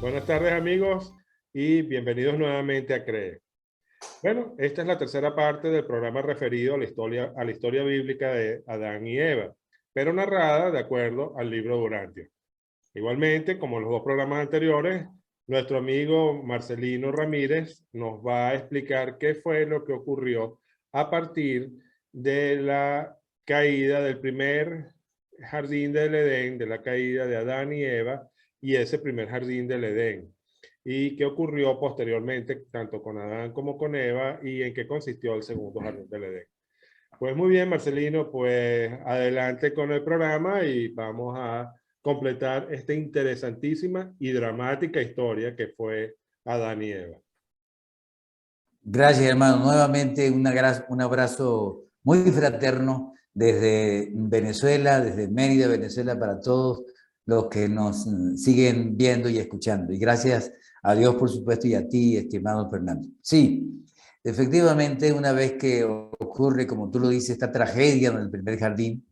Buenas tardes amigos y bienvenidos nuevamente a CREE. Bueno, esta es la tercera parte del programa referido a la historia bíblica de Adán y Eva, pero narrada de acuerdo al libro de Urantia. Igualmente, como los dos programas anteriores, nuestro amigo Marcelino Ramírez nos va a explicar qué fue lo que ocurrió a partir de la caída del primer jardín del Edén, de la caída de Adán y Eva, y ese primer jardín del Edén. Y qué ocurrió posteriormente, tanto con Adán como con Eva, y en qué consistió el segundo jardín del Edén. Pues muy bien, Marcelino, pues adelante con el programa y vamos a completar esta interesantísima y dramática historia que fue Adán y Eva. Gracias, hermano. Nuevamente un abrazo muy fraterno desde Venezuela, desde Mérida, Venezuela, para todos los que nos siguen viendo y escuchando. Y gracias a Dios, por supuesto, y a ti, estimado Fernando. Sí, efectivamente, una vez que ocurre, como tú lo dices, esta tragedia en el primer jardín,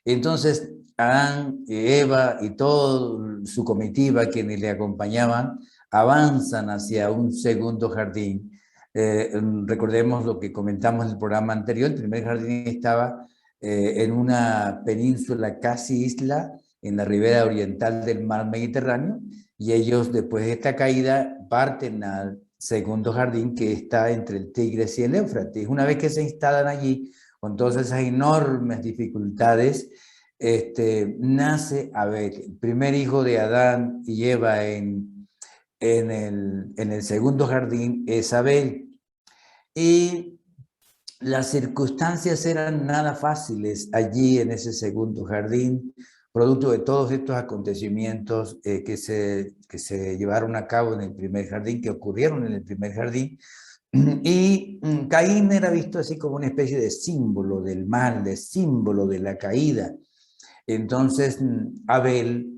entonces Adán, Eva y toda su comitiva, quienes le acompañaban, avanzan hacia un segundo jardín. Recordemos lo que comentamos en el programa anterior. El primer jardín estaba en una península, casi isla, en la ribera oriental del mar Mediterráneo, y ellos, después de esta caída, parten al segundo jardín, que está entre el Tigris y el Éufrates. Una vez que se instalan allí, con todas esas enormes dificultades, nace Abel, el primer hijo de Adán y Eva en el segundo jardín es Abel. Y las circunstancias eran nada fáciles allí en ese segundo jardín, producto de todos estos acontecimientos que se llevaron a cabo en el primer jardín, que ocurrieron en el primer jardín. Y Caín era visto así como una especie de símbolo del mal, de símbolo de la caída. Entonces Abel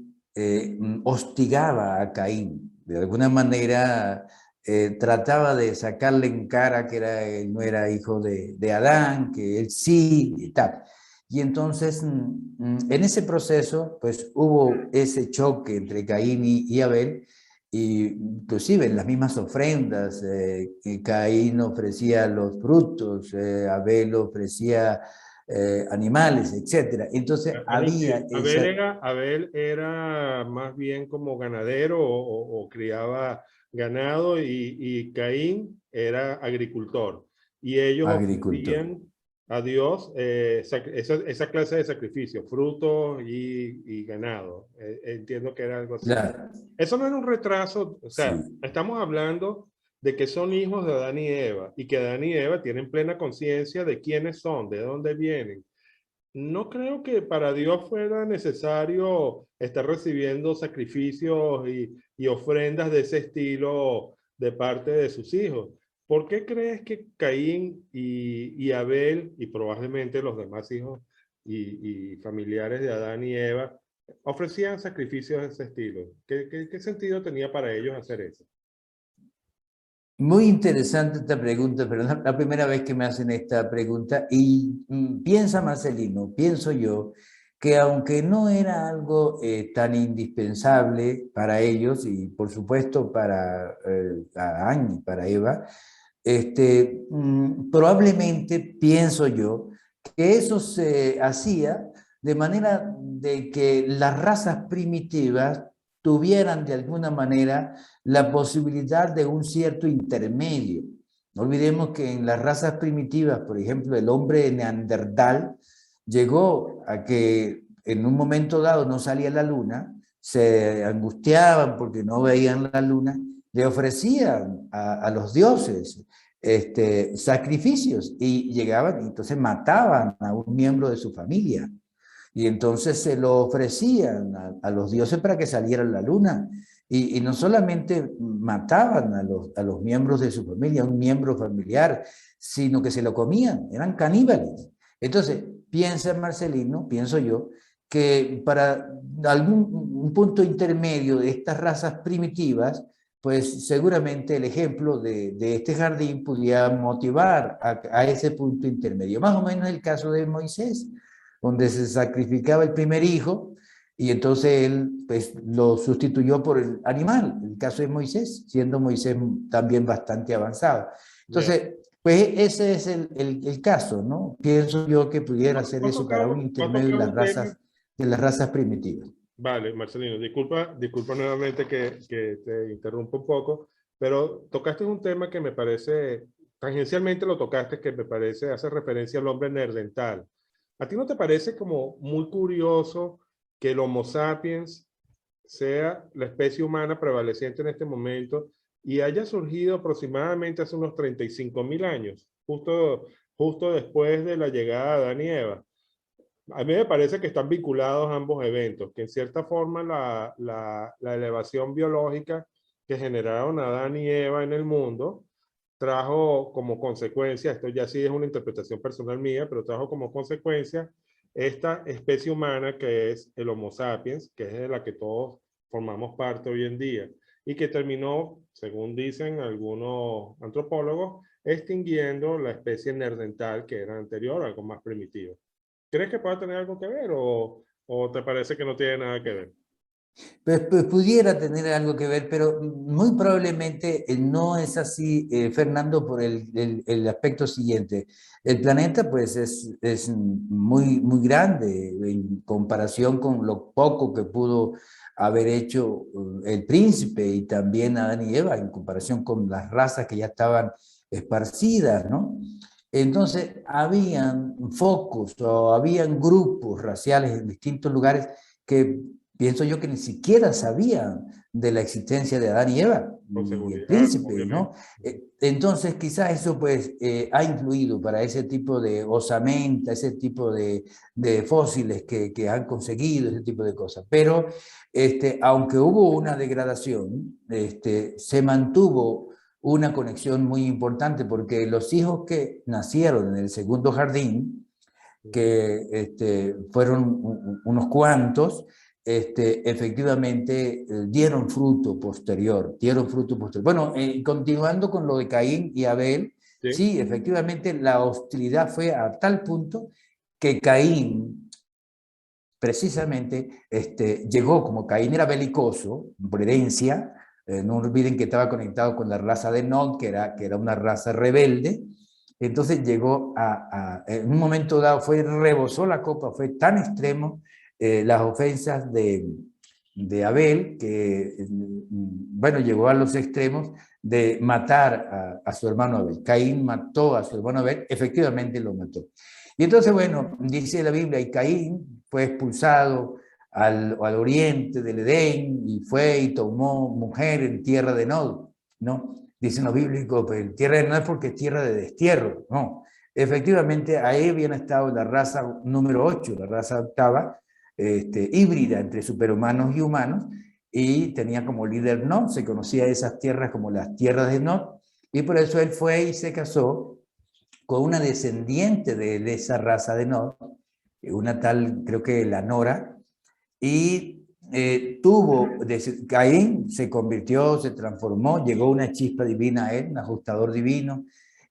hostigaba a Caín, de alguna manera trataba de sacarle en cara que él no era hijo de Adán, que él sí, y tal. Y entonces en ese proceso pues hubo ese choque entre Caín y Abel, y inclusive en las mismas ofrendas, Caín ofrecía los frutos, Abel ofrecía animales, etcétera. Entonces Es había decir, esa... Abel era más bien como ganadero o criaba ganado y Caín era agricultor. Y ellos agricultor. ofrecían a Dios esa clase de sacrificio, frutos y ganado. Entiendo que era algo así. Claro, Eso no era un retraso, o sea, sí. estamos hablando de que son hijos de Adán y Eva y que Adán y Eva tienen plena conciencia de quiénes son, de dónde vienen. No creo que para Dios fuera necesario estar recibiendo sacrificios y ofrendas de ese estilo de parte de sus hijos. ¿Por qué crees que Caín y Abel y probablemente los demás hijos y familiares de Adán y Eva ofrecían sacrificios de ese estilo? ¿Qué sentido tenía para ellos hacer eso? Muy interesante esta pregunta, pero es la primera vez que me hacen esta pregunta. Y piensa Marcelino, pienso yo, que aunque no era algo tan indispensable para ellos y por supuesto para Adán y para Eva, probablemente pienso yo que eso se hacía de manera de que las razas primitivas tuvieran de alguna manera la posibilidad de un cierto intermedio. No olvidemos que en las razas primitivas, por ejemplo, el hombre neandertal llegó a que en un momento dado no salía la luna, se angustiaban porque no veían la luna, le ofrecían a los dioses sacrificios y llegaban y entonces mataban a un miembro de su familia. Y entonces se lo ofrecían a los dioses para que saliera la luna. Y no solamente mataban a los miembros de su familia, a un miembro familiar, sino que se lo comían, eran caníbales. Entonces, piensa Marcelino, pienso yo, que para algún un punto intermedio de estas razas primitivas, pues seguramente el ejemplo de este jardín podía motivar a ese punto intermedio. Más o menos el caso de Moisés, donde se sacrificaba el primer hijo, y entonces él pues, lo sustituyó por el animal, el caso de Moisés, siendo Moisés también bastante avanzado. Ya. Entonces, pues ese es el caso, ¿no? Pienso yo que pudiera Tú ser has eso para un tocado, tú has intermedio tocado un tema. de las razas primitivas. Vale, Marcelino, disculpa nuevamente que te interrumpa un poco, pero tocaste un tema que me parece, tangencialmente lo tocaste, que me parece, hace referencia al hombre neandertal. ¿A ti no te parece como muy curioso que el Homo sapiens sea la especie humana prevaleciente en este momento y haya surgido aproximadamente hace unos 35.000 años, justo después de la llegada de Adán y Eva? A mí me parece que están vinculados ambos eventos, que en cierta forma la elevación biológica que generaron Adán y Eva en el mundo trajo como consecuencia, esto ya sí es una interpretación personal mía, pero trajo como consecuencia esta especie humana que es el Homo sapiens, que es de la que todos formamos parte hoy en día, y que terminó, según dicen algunos antropólogos, extinguiendo la especie neandertal que era anterior, algo más primitivo. ¿Crees que pueda tener algo que ver o te parece que no tiene nada que ver? Pues pudiera tener algo que ver, pero muy probablemente no es así, Fernando, por el aspecto siguiente. El planeta pues es muy, muy grande en comparación con lo poco que pudo haber hecho el príncipe y también Adán y Eva en comparación con las razas que ya estaban esparcidas, ¿no? Entonces, habían focos o habían grupos raciales en distintos lugares que pienso yo que ni siquiera sabían de la existencia de Adán y Eva, Con ni el seguridad, príncipe, ¿no? obviamente. Entonces, quizás eso pues ha influido para ese tipo de osamenta, ese tipo de fósiles que han conseguido, ese tipo de cosas. Pero aunque hubo una degradación, se mantuvo una conexión muy importante porque los hijos que nacieron en el segundo jardín, Ujú. que fueron unos cuantos, efectivamente dieron fruto posterior, dieron fruto posterior. Bueno, continuando con lo de Caín y Abel, Sí, sí, efectivamente la hostilidad fue a tal punto que Caín precisamente llegó, como Caín era belicoso, por herencia, no olviden que estaba conectado con la raza de Nod, que era una raza rebelde, entonces llegó en un momento dado, rebosó la copa, fue tan extremo las ofensas de Abel, que, bueno, llegó a los extremos de matar a su hermano Abel. Caín mató a su hermano Abel, efectivamente lo mató. Y entonces, bueno, dice la Biblia, y Caín fue expulsado al oriente del Edén y fue y tomó mujer en tierra de Nod, ¿no? Dicen los bíblicos, pues en tierra de Nod es porque es tierra de destierro, no. Efectivamente, ahí habían estado la raza número 8, la raza octava, híbrida entre superhumanos y humanos, y tenía como líder Nod, se conocía esas tierras como las tierras de Nod, y por eso él fue y se casó con una descendiente de esa raza de Nod, una tal, creo que la Nora, y Caín se convirtió, se transformó, llegó una chispa divina a él, un ajustador divino,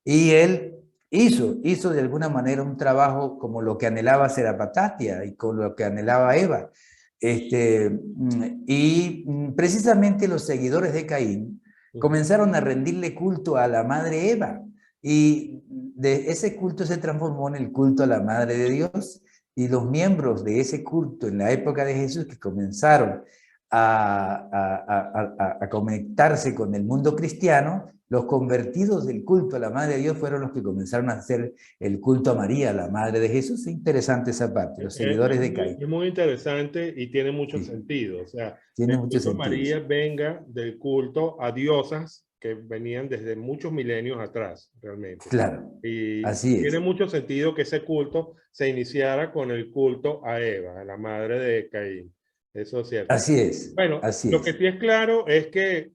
y él hizo de alguna manera un trabajo como lo que anhelaba Serapatatia y con lo que anhelaba Eva. Y precisamente los seguidores de Caín ujú. comenzaron a rendirle culto a la madre Eva, y de ese culto se transformó en el culto a la madre de Dios. Y los miembros de ese culto en la época de Jesús que comenzaron a conectarse con el mundo cristiano, los convertidos del culto a la Madre de Dios fueron los que comenzaron a hacer el culto a María, la Madre de Jesús. Es interesante esa parte, los seguidores de Caín. Es muy interesante y tiene mucho Sí, sentido. O sea, que tiene el mucho culto a sentido. María Sí. venga del culto a diosas que venían desde muchos milenios atrás, realmente. Claro, Y así tiene es. mucho sentido que ese culto se iniciara con el culto a Eva, a la madre de Caín. Eso es cierto. Así es. Bueno, Así lo que es. sí es claro es que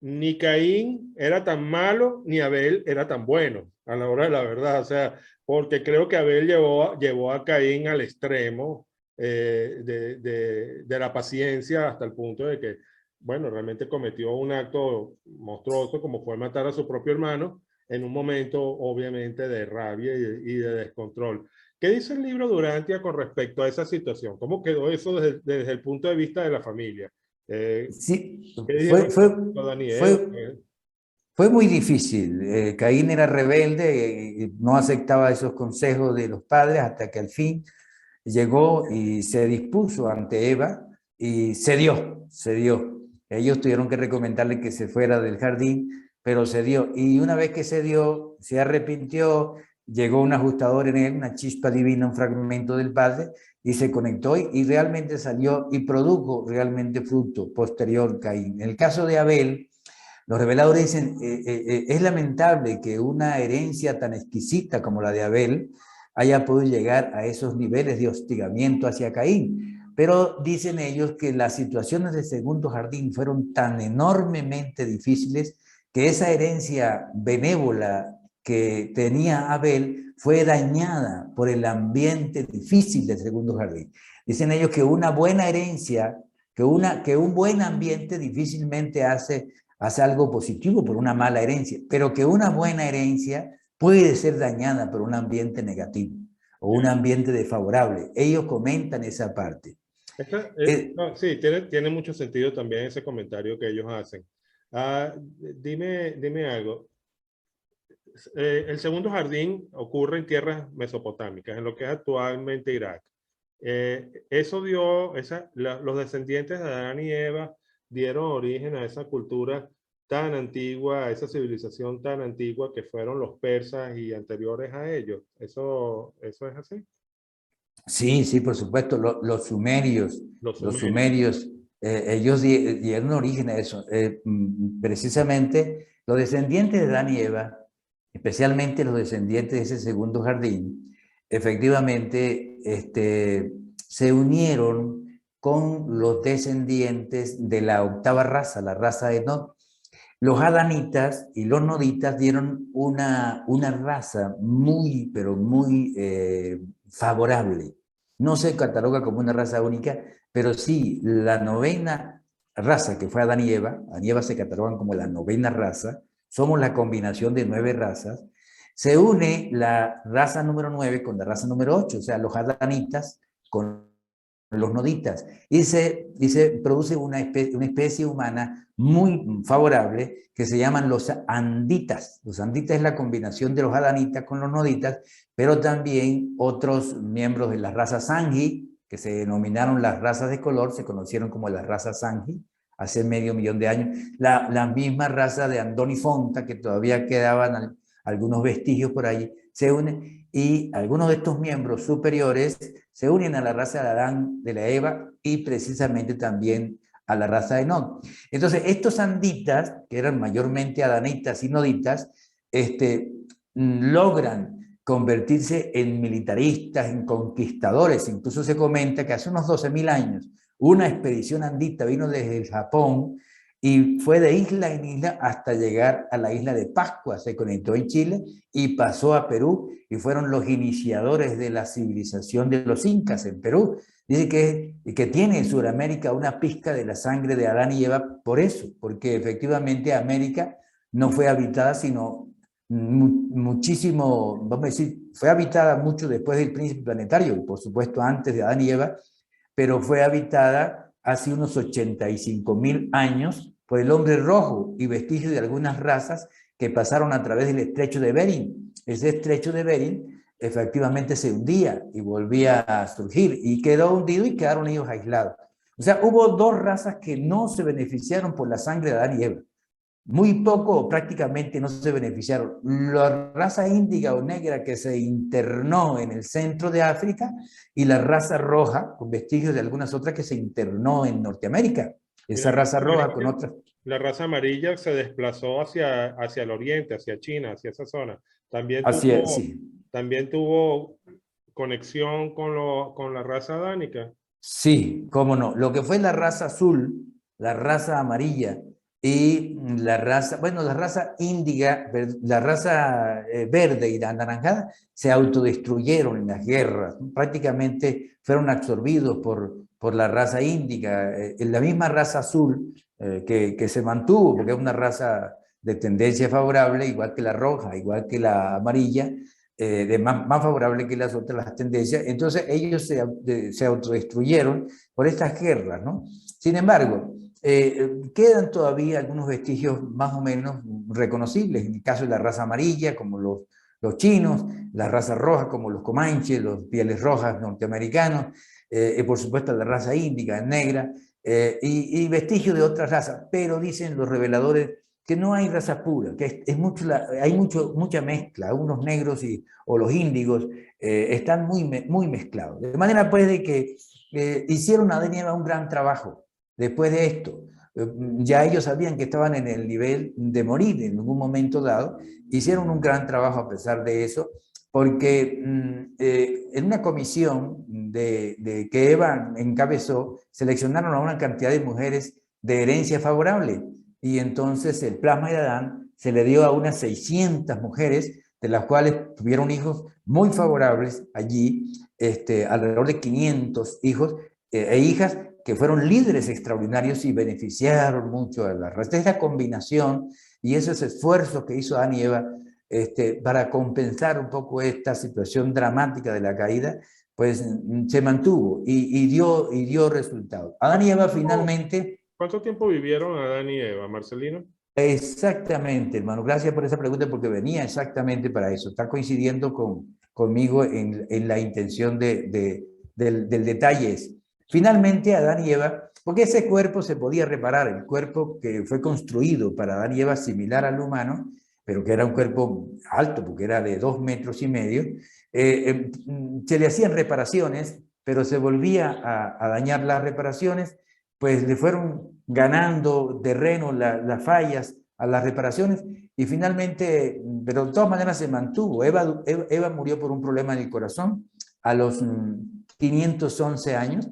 ni Caín era tan malo, ni Abel era tan bueno, a la hora de la verdad. O sea, porque creo que Abel llevó a Caín al extremo de la paciencia hasta el punto de que, bueno, realmente cometió un acto monstruoso como fue matar a su propio hermano en un momento, obviamente, de rabia y de descontrol. ¿Qué dice el libro Durantia con respecto a esa situación? ¿Cómo quedó eso desde el punto de vista de la familia? Sí, ¿Qué dijeron Adán y Eva? fue, fue muy difícil. Caín era rebelde, no aceptaba esos consejos de los padres hasta que al fin llegó y se dispuso ante Eva y cedió, cedió. Ellos tuvieron que recomendarle que se fuera del jardín, pero cedió. Y una vez que cedió, se arrepintió, llegó un ajustador en él, una chispa divina, un fragmento del Padre, y se conectó y realmente salió y produjo realmente fruto posterior Caín. En el caso de Abel, los reveladores dicen, es lamentable que una herencia tan exquisita como la de Abel haya podido llegar a esos niveles de hostigamiento hacia Caín. Pero dicen ellos que las situaciones del segundo jardín fueron tan enormemente difíciles que esa herencia benévola que tenía Abel fue dañada por el ambiente difícil del segundo jardín. Dicen ellos que una buena herencia, que un buen ambiente difícilmente hace algo positivo por una mala herencia, pero que una buena herencia puede ser dañada por un ambiente negativo o un ambiente desfavorable. Ellos comentan esa parte. No, sí, tiene mucho sentido también ese comentario que ellos hacen. Dime algo. El segundo jardín ocurre en tierras mesopotámicas, en lo que es actualmente Irak. Eso los descendientes de Adán y Eva dieron origen a esa cultura tan antigua, a esa civilización tan antigua que fueron los persas y anteriores a ellos. ¿Eso es así? Sí, sí, por supuesto, los sumerios, Los los sumerios. sumerios, ellos dieron origen a eso. Precisamente los descendientes de Adán y Eva, especialmente los descendientes de ese segundo jardín, efectivamente se unieron con los descendientes de la octava raza, la raza de Enoch. Los adanitas y los noditas dieron una raza muy, pero muy favorable. No se cataloga como una raza única, pero sí la novena raza que fue Adán y Eva se catalogan como la novena raza, somos la combinación de 9 razas, se une la raza número 9 con la raza número 8, o sea, los adanitas con los noditas, y se produce una especie humana muy favorable que se llaman los anditas. Los anditas es la combinación de los adanitas con los noditas, pero también otros miembros de la raza Sanji, que se denominaron las razas de color, se conocieron como las razas Sanji, hace medio millón de años. La misma raza de Andoni Fonta, que todavía quedaban algunos vestigios por ahí, se unen, y algunos de estos miembros superiores se unen a la raza de Adán, de la Eva, y precisamente también a la raza de Enoch. Entonces, estos anditas, que eran mayormente adanitas y noditas, logran convertirse en militaristas, en conquistadores. Incluso se comenta que hace unos 12.000 años una expedición andita vino desde el Japón y fue de isla en isla hasta llegar a la isla de Pascua, se conectó en Chile y pasó a Perú y fueron los iniciadores de la civilización de los incas en Perú. Dice que tiene en Sudamérica una pizca de la sangre de Adán y Eva por eso, porque efectivamente América no fue habitada sino muchísimo, vamos a decir, fue habitada mucho después del príncipe planetario, por supuesto antes de Adán y Eva, pero fue habitada hace unos 85.000 años por el hombre rojo y vestigios de algunas razas que pasaron a través del estrecho de Bering. Ese estrecho de Bering efectivamente se hundía y volvía a surgir y quedó hundido y quedaron ellos aislados. O sea, hubo 2 razas que no se beneficiaron por la sangre de Adán y Eva. Muy poco o prácticamente no se beneficiaron. La raza índiga o negra que se internó en el centro de África y la raza roja, con vestigios de algunas otras que se internó en Norteamérica. Esa raza roja con otras. La raza amarilla se desplazó hacia el oriente, hacia China, hacia esa zona. Así es, sí. También tuvo conexión con la raza adánica. Sí, cómo no. Lo que fue la raza azul, la raza amarilla y la raza, bueno, la raza índiga, la raza verde y la anaranjada se autodestruyeron en las guerras. Prácticamente fueron absorbidos por la raza índiga. La misma raza azul que se mantuvo, porque es una raza de tendencia favorable, igual que la roja, igual que la amarilla, más favorable que las otras, las tendencias. Entonces ellos se autodestruyeron por estas guerras, ¿no? Sin embargo, quedan todavía algunos vestigios más o menos reconocibles, en el caso de la raza amarilla, como los chinos, la raza roja, como los comanches, los pieles rojas norteamericanos, y por supuesto la raza índica, negra, y vestigios de otras razas, pero dicen los reveladores que no hay raza pura, que hay mucha mezcla, unos negros o los índigos están muy mezclados. De manera pues de que hicieron a Adán y Eva un gran trabajo después de esto. Ya ellos sabían que estaban en el nivel de morir en algún momento dado, hicieron un gran trabajo a pesar de eso, porque en una comisión que Eva encabezó, seleccionaron a una cantidad de mujeres de herencia favorable, y entonces el plasma de Adán se le dio a unas 600 mujeres, de las cuales tuvieron hijos muy favorables allí, alrededor de 500 hijos e hijas que fueron líderes extraordinarios y beneficiaron mucho a la raza. Esta combinación y esos esfuerzos que hizo Adán y Eva para compensar un poco esta situación dramática de la caída, pues se mantuvo y dio resultados. Adán y Eva finalmente... ¿Cuánto tiempo vivieron Adán y Eva, Marcelino? Exactamente, hermano. Gracias por esa pregunta porque venía exactamente para eso. Está coincidiendo conmigo en la intención del detalle. Finalmente, Adán y Eva, porque ese cuerpo se podía reparar, el cuerpo que fue construido para Adán y Eva similar al humano, pero que era un cuerpo alto, porque era de 2,5 metros, se le hacían reparaciones, pero se volvía a dañar las reparaciones, pues le fueron ganando terreno las fallas a las reparaciones y finalmente, pero de todas maneras se mantuvo. Eva murió por un problema en el corazón a los 511 años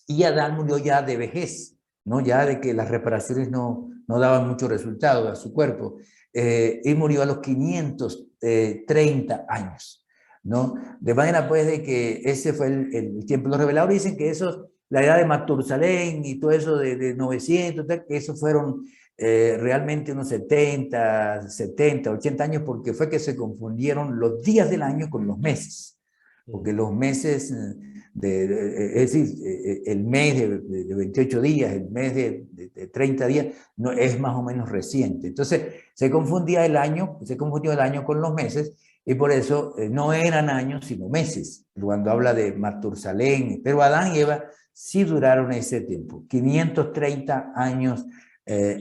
y Adán murió ya de vejez, ¿no? Ya de que las reparaciones no daban mucho resultado a su cuerpo. Y murió a los 530 años, ¿no? De manera pues de que ese fue el tiempo. Los reveladores dicen que eso, la edad de Matusalén y todo eso de 900, que eso fueron realmente unos 70, 80 años, porque fue que se confundieron los días del año con los meses, porque los meses, es decir, el mes de 28 días, el mes de 30 días, no, es más o menos reciente. Entonces se confundió el año con los meses, y por eso no eran años, sino meses, cuando habla de Matusalén. Pero Adán y Eva sí duraron ese tiempo, 530 años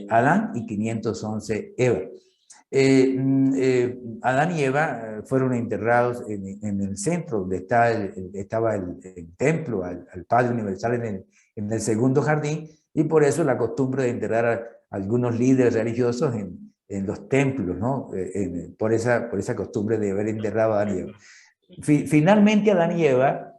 Adán y 511 Eva. Adán y Eva fueron enterrados en el centro donde estaba el templo al Padre Universal en el segundo jardín, y por eso la costumbre de enterrar a algunos líderes religiosos en los templos, ¿no? Por esa costumbre de haber enterrado a Adán y Eva. Finalmente Adán y Eva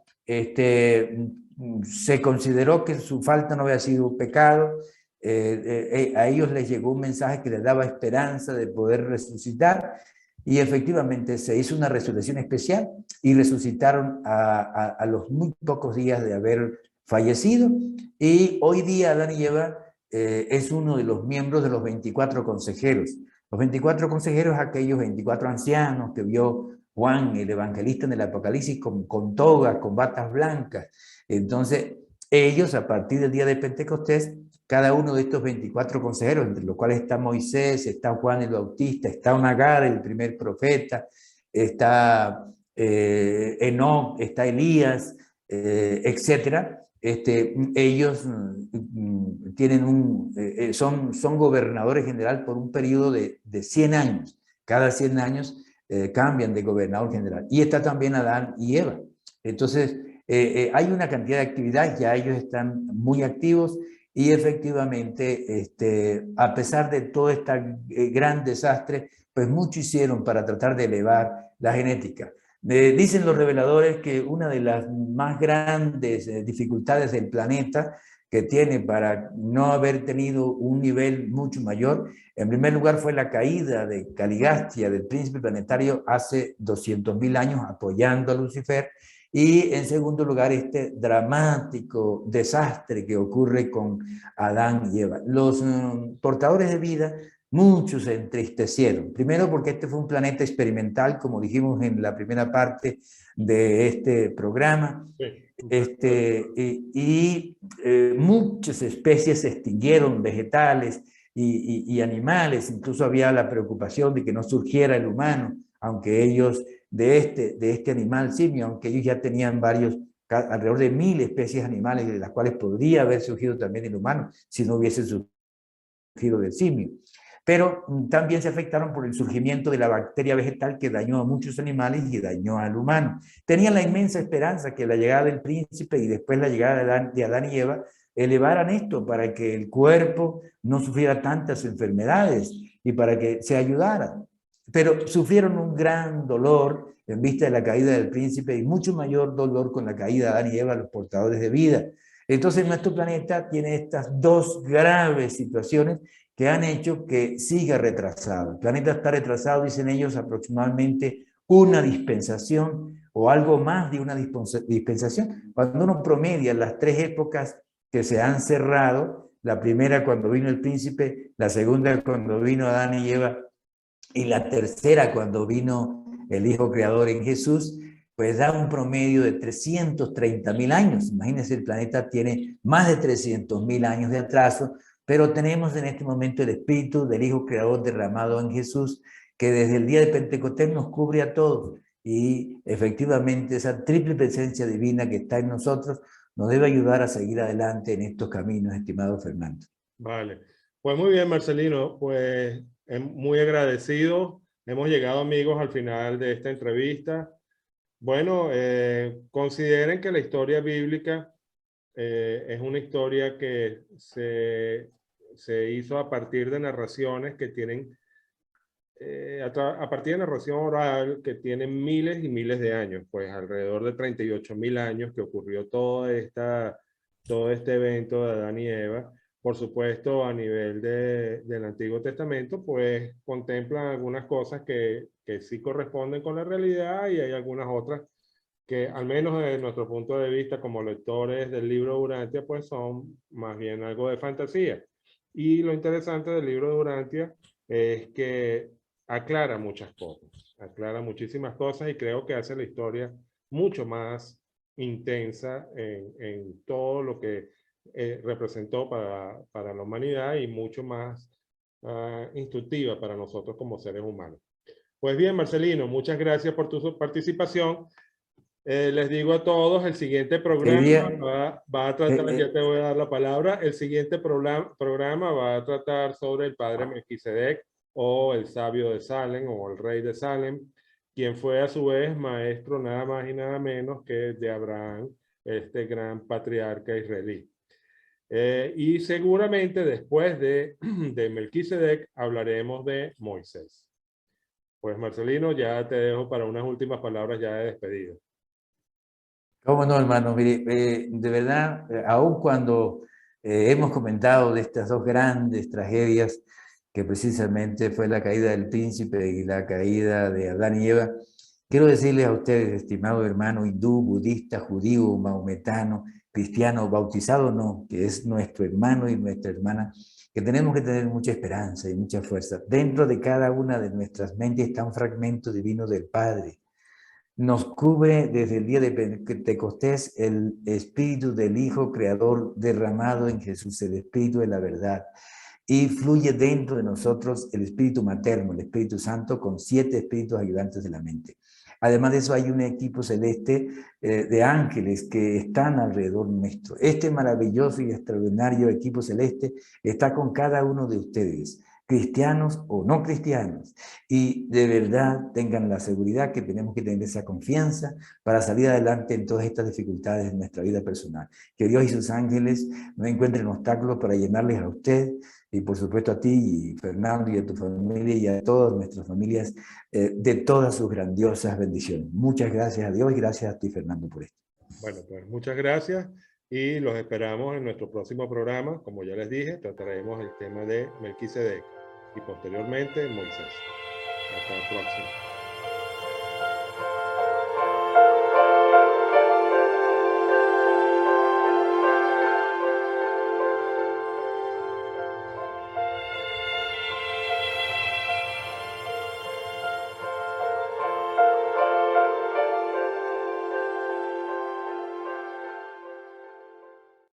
se consideró que su falta no había sido un pecado. A ellos les llegó un mensaje que les daba esperanza de poder resucitar, y efectivamente se hizo una resurrección especial y resucitaron a los muy pocos días de haber fallecido, y hoy día Adán y Eva es uno de los miembros de los 24 consejeros. Los 24 consejeros, aquellos 24 ancianos que vio Juan, el evangelista, en el Apocalipsis con togas, con batas blancas. Entonces ellos, a partir del día de Pentecostés, cada uno de estos 24 consejeros, entre los cuales está Moisés, está Juan el Bautista, está Agar, el primer profeta, está Enoc, está Elías, etcétera. Ellos son gobernadores general por un periodo de 100 años. Cada 100 años cambian de gobernador general. Y está también Adán y Eva. Entonces, hay una cantidad de actividades, ya ellos están muy activos. Y efectivamente, a pesar de todo este gran desastre, pues mucho hicieron para tratar de elevar la genética. Dicen los reveladores que una de las más grandes dificultades del planeta que tiene para no haber tenido un nivel mucho mayor, en primer lugar fue la caída de Caligastia, del príncipe planetario, hace 200.000 años, apoyando a Lucifer. Y en segundo lugar, este dramático desastre que ocurre con Adán y Eva. Los portadores de vida muchos se entristecieron. Primero porque este fue un planeta experimental, como dijimos en la primera parte de este programa, muchas especies se extinguieron, vegetales y animales, incluso había la preocupación de que no surgiera el humano, aunque ellos, de este animal simio, aunque ellos ya tenían alrededor de 1000 especies animales, de las cuales podría haber surgido también el humano, si no hubiese surgido del simio. Pero también se afectaron por el surgimiento de la bacteria vegetal que dañó a muchos animales y dañó al humano. Tenían la inmensa esperanza que la llegada del príncipe y después la llegada de Adán y Eva elevaran esto para que el cuerpo no sufriera tantas enfermedades y para que se ayudara. Pero sufrieron un gran dolor en vista de la caída del príncipe y mucho mayor dolor con la caída de Adán y Eva, los portadores de vida. Entonces nuestro planeta tiene estas dos graves situaciones que han hecho que siga retrasado. El planeta está retrasado, dicen ellos, aproximadamente una dispensación o algo más de una dispensación. Cuando uno promedia las 3 épocas que se han cerrado, la primera cuando vino el príncipe, la segunda cuando vino Adán y Eva, y la tercera cuando vino el Hijo Creador en Jesús, pues da un promedio de 330.000 años. Imagínense, el planeta tiene más de 300.000 años de atraso, pero tenemos en este momento el Espíritu del Hijo Creador derramado en Jesús, que desde el día de Pentecostés nos cubre a todos. Y efectivamente esa triple presencia divina que está en nosotros nos debe ayudar a seguir adelante en estos caminos, estimado Fernando. Vale. Pues muy bien, Marcelino. Pues muy agradecido. Hemos llegado, amigos, al final de esta entrevista. Bueno, consideren que la historia bíblica es una historia que se hizo a partir de narraciones que tienen, a partir de narración oral que tienen miles y miles de años, pues alrededor de 38.000 años que ocurrió todo este evento de Adán y Eva. Por supuesto, a nivel del Antiguo Testamento, pues contemplan algunas cosas que sí corresponden con la realidad y hay algunas otras que, al menos desde nuestro punto de vista como lectores del libro de Urantia, pues son más bien algo de fantasía. Y lo interesante del libro de Urantia es que aclara muchas cosas, aclara muchísimas cosas y creo que hace la historia mucho más intensa en todo lo que representó para la humanidad y mucho más instructiva para nosotros como seres humanos. Pues bien, Marcelino, muchas gracias por tu participación. Les digo a todos, el siguiente programa va a tratar, ya te voy a dar la palabra, el siguiente programa va a tratar sobre el padre Melquisedec o el sabio de Salem o el rey de Salem, quien fue a su vez maestro nada más y nada menos que de Abraham, este gran patriarca israelí. Y seguramente después de Melquisedec hablaremos de Moisés. Pues Marcelino, ya te dejo para unas últimas palabras ya de despedida. ¿Cómo no, hermano? Mire, de verdad, aun cuando hemos comentado de estas dos grandes tragedias, que precisamente fue la caída del príncipe y la caída de Adán y Eva, quiero decirles a ustedes, estimado hermano hindú, budista, judío, maometano, cristiano, bautizado no, que es nuestro hermano y nuestra hermana, que tenemos que tener mucha esperanza y mucha fuerza. Dentro de cada una de nuestras mentes está un fragmento divino del Padre. Nos cubre desde el día de Pentecostés el Espíritu del Hijo Creador derramado en Jesús, el Espíritu de la verdad. Y fluye dentro de nosotros el Espíritu materno, el Espíritu Santo, con 7 espíritus ayudantes de la mente. Además de eso, hay un equipo celeste de ángeles que están alrededor nuestro. Este maravilloso y extraordinario equipo celeste está con cada uno de ustedes, cristianos o no cristianos, y de verdad tengan la seguridad que tenemos que tener esa confianza para salir adelante en todas estas dificultades en nuestra vida personal. Que Dios y sus ángeles no encuentren obstáculos para llenarles a usted y por supuesto a ti, y Fernando, y a tu familia y a todas nuestras familias de todas sus grandiosas bendiciones. Muchas gracias a Dios y gracias a ti, Fernando, por esto. Bueno, pues muchas gracias y los esperamos en nuestro próximo programa. Como ya les dije, trataremos el tema de Melquisedec y posteriormente Moisés. Hasta la próxima.